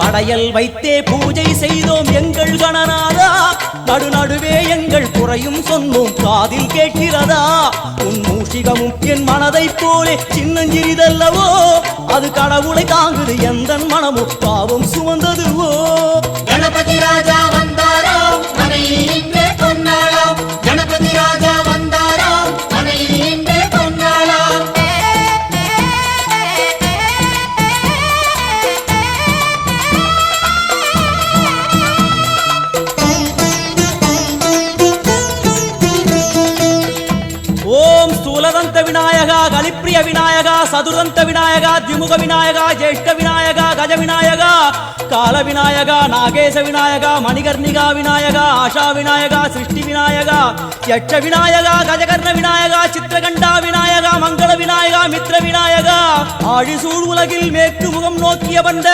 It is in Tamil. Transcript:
படையல் வைத்தே பூஜை செய்தோம் எங்கள் கணநாதா, நடுநடுவே எங்கள் குறையும் சொன்னோம் காதில் கேட்கிறதா. உன் மூஷிகமும் என் மனதைப் போலே சின்னஞ்சிறிதல்லவோ, அது கடவுளை தாங்குது எந்த மனமும் பாவம் சுமந்ததுவோ. கணபதி ராஜா வந்தாரோ மனையில் இன்றே பொன்னாளாம், கணபதி ராஜா வந்தாரோ மனையில் இன்றே பொன்னாளாம். ஓம் ஸ்தூலதந்த விநாயகா, கலிப்பிரிய விநாயகா, சதுரந்த விநாயகா, திமுக விநாயகா, ஜேஷ்ட விநாயகா, கஜ விநாயகா, கால விநாயகா, நாகேச விநாயகா, மணிகர்ணிகா விநாயகா, ஆஷா விநாயகா, சிருஷ்டி விநாயகா, யட்ச விநாயகா, கஜகர்ண விநாயகா, சித்திரகண்டா விநாயகா, மங்கள விநாயகா, மித்ர விநாயகா, ஆழிசூழ் உலகில் மேற்கு முகம் நோக்கிய வந்த